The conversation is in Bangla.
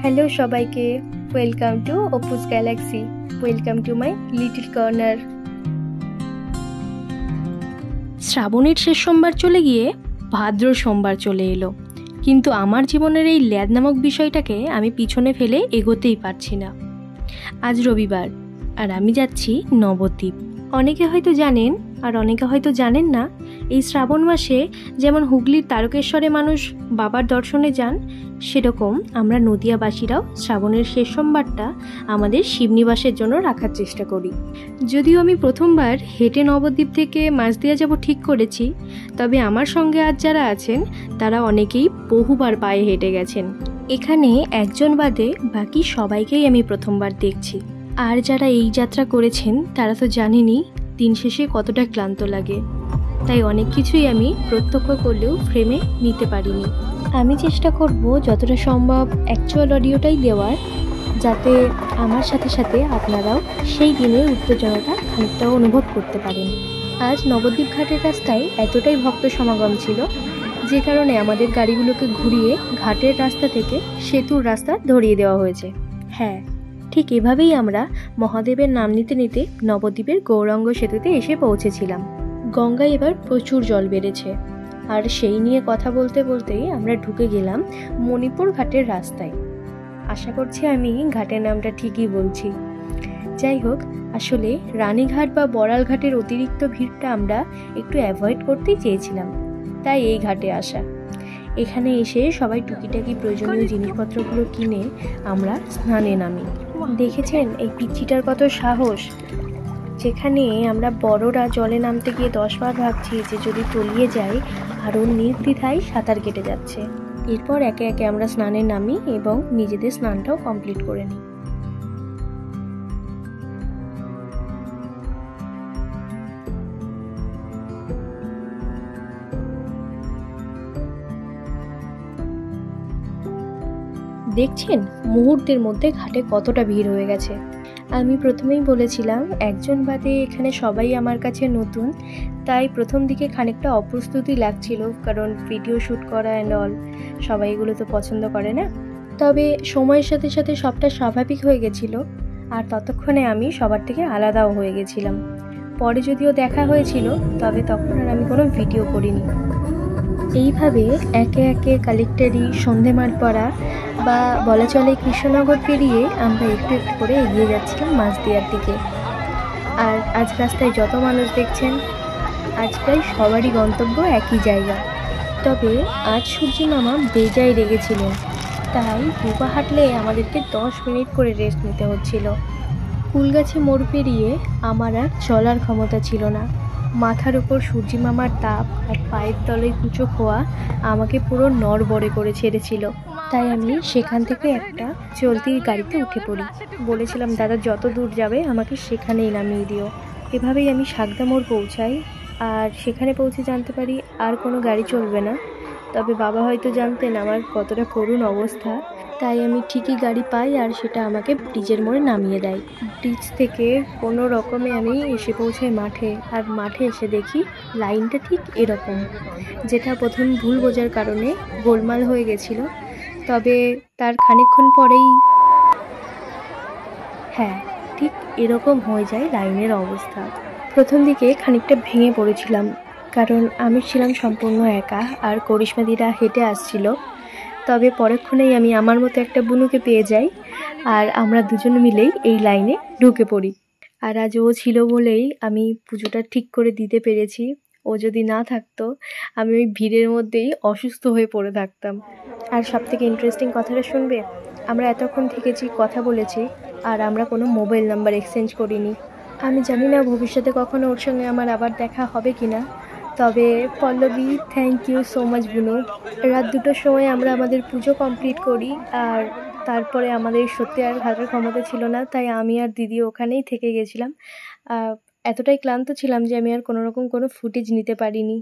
হ্যালো সবাইকে, welcome to Opus Galaxy, welcome to my little corner. শ্রাবণের শেষ সোমবার চলে গিয়ে ভাদ্র সোমবার চলে এলো, কিন্তু আমার জীবনের এই ল্যাদ নামক বিষয়টাকে আমি পিছনে ফেলে এগোতেই পারছি না। আজ রবিবার আর আমি যাচ্ছি নবদ্বীপ। অনেকে হয়তো জানেন আর অনেকে হয়তো জানেন না, এই শ্রাবণ মাসে যেমন হুগলির তারকেশ্বরে মানুষ বাবার দর্শনে যান, সেরকম আমরা নদিয়াবাসীরাও শ্রাবণের শেষ সোমবারটা আমাদের শিবনিবাসের জন্য রাখার চেষ্টা করি। যদিও আমি প্রথমবার হেঁটে নবদ্বীপ থেকে মাঝদিয়া যাব ঠিক করেছি, তবে আমার সঙ্গে আজ যারা আছেন তারা অনেকেই বহুবার পায়ে হেঁটে গেছেন। এখানে একজন বাদে বাকি সবাইকেই আমি প্রথমবার দেখছি। আর যারা এই যাত্রা করেছেন তারা তো জানেনই দিন শেষে কতটা ক্লান্ত লাগে, তাই অনেক কিছুই আমি প্রত্যক্ষ করলেও ফ্রেমে নিতে পারিনি। আমি চেষ্টা করব যতটা সম্ভব অ্যাকচুয়াল অডিওটাই দেওয়ার, যাতে আমার সাথে সাথে আপনারাও সেই দিনের উত্তেজনাটা খানিকটাও অনুভব করতে পারেন। আজ নবদ্বীপ ঘাটের রাস্তায় এতটাই ভক্ত সমাগম ছিল, যে কারণে আমাদের গাড়িগুলোকে ঘুরিয়ে ঘাটের রাস্তা থেকে সেতুর রাস্তা ধরিয়ে দেওয়া হয়েছে। হ্যাঁ, ঠিক এভাবেই আমরা মহাদেবের নাম নিতে নিতে নবদ্বীপের গৌরাঙ্গ সেতুতে এসে পৌঁছেছিলাম। গঙ্গায় এবার প্রচুর জল বেড়েছে, আর সেই নিয়ে কথা বলতে বলতেই আমরা ঢুকে গেলাম মণিপুর ঘাটের রাস্তায়। আশা করছি আমি ঘাটের নামটা ঠিকই বলছি। যাই হোক, আসলে রানীঘাট বা বড়াল ঘাটের অতিরিক্ত ভিড়টা আমরা একটু অ্যাভয়েড করতেই চেয়েছিলাম, তাই এই ঘাটে আসা। এখানে এসে সবাই টুকিটাকি প্রয়োজনীয় জিনিসপত্রগুলো কিনে আমরা স্নানে নামি। দেখেছেন এই পিচ্চিটার কত সাহস, যেখানে আমরা বড়রা জলে নামতে গিয়ে 10 বার ভাবছি যে যদি তলিয়ে যাই, আর ওর নির্দ্বিধায় সাঁতার কেটে যাচ্ছে। এরপর একে একে আমরা স্নানে নামি এবং নিজেদের স্নানটাও কমপ্লিট করে নিই। দেখছেন মুহূর্তের মধ্যে ঘাটে কতটা ভিড় হয়ে গেছে। আমি প্রথমেই বলেছিলাম একজন বাদে এখানে সবাই আমার কাছে নতুন, তাই প্রথম দিকে খানিকটা অপ্রস্তুতি লাগছিল, কারণ ভিডিও শ্যুট করা অ্যান্ড অল সবাই এগুলো তো পছন্দ করে না। তবে সময়ের সাথে সাথে সবটা স্বাভাবিক হয়ে গেছিল, আর ততক্ষণে আমি সবার থেকে আলাদাও হয়ে গেছিলাম। পরে যদিও দেখা হয়েছিল, তবে তখন আর আমি কোনো ভিডিও করিনি। এইভাবে একে একে কালেক্টারি, সন্ধেমাঠপাড়া বা বলা চলে কৃষ্ণনগর পেরিয়ে আমরা একটু একটু করে এগিয়ে যাচ্ছিলাম মাঝদিয়ার দিকে। আর আজ রাস্তায় যত মানুষ দেখছেন, আজ প্রায় সবারই গন্তব্য একই জায়গা। তবে আজ সূর্যি মামা বেজায় রেগেছিলেন, তাই দুপা হাঁটলে আমাদেরকে 10 মিনিট করে রেস্ট নিতে হচ্ছিল। কুলগাছে মোড় পেরিয়ে আমার আর চলার ক্ষমতা ছিল না। মাথার উপর সূর্যি মামার তাপ আর পায়ের তলায় কুচো খোয়া আমাকে পুরো নড়বড়ে করে ছেড়েছিল। তাই আমি সেখান থেকে একটা চলতি গাড়িতে উঠে পড়ি। বলেছিলাম দাদা যত দূর যাবে আমাকে সেখানেই নামিয়ে দিও। এভাবেই আমি সাগদা মোড় পৌঁছাই, আর সেখানে পৌঁছে জানতে পারি আর কোনো গাড়ি চলবে না। তবে বাবা হয়তো জানতেন আমার কতটা করুণ অবস্থা, তাই আমি ঠিকই গাড়ি পাই আর সেটা আমাকে ব্রিজের মোড়ে নামিয়ে দেয়। ব্রিজ থেকে কোনো রকমে আমি এসে পৌঁছাই মাঠে, আর মাঠে এসে দেখি লাইনটা ঠিক এরকম, যেটা প্রথম ভুল বোঝার কারণে গোলমাল হয়ে গেছিলো। তবে তার খানিকক্ষণ পরেই ঠিক এরকম হয়ে যায় লাইনের অবস্থা। প্রথম দিকে খানিকটা ভেঙে পড়েছিলাম, কারণ আমি ছিলাম সম্পূর্ণ একা আর করিশ্মাদিরা হেঁটে আসছিল। তবে পরক্ষণেই আমি আমার মতো একটা বুনুকে পেয়ে যাই, আর আমরা দুজন মিলেই এই লাইনে ঢুকে পড়ি। আর আজ ও ছিল বলেই আমি পুজোটা ঠিক করে দিতে পেরেছি। ও যদি না থাকতো, আমি ওই ভিড়ের মধ্যেই অসুস্থ হয়ে পড়ে থাকতাম। আর সবথেকে ইন্টারেস্টিং কথাটা শুনবে, আমরা এতক্ষণ থেকেছি, কথা বলেছি, আর আমরা কোনো মোবাইল নাম্বার এক্সচেঞ্জ করিনি। আমি জানি না ভবিষ্যতে কখনো ওর সঙ্গে আমার আবার দেখা হবে কি না। তবে Pallavi, thank you so much Bunu. রাত 2টোর সময় আমরা আমাদের পুজো কমপ্লিট করি, আর তারপরে আমাদের সত্যি আর হাঁটার ক্ষমতা ছিল না, তাই আমি আর দিদি ওখানেই থেকে গেছিলাম। এতটাই ক্লান্ত ছিলাম যে আমি আর কোনো রকম কোনো ফুটেজ নিতে পারিনি।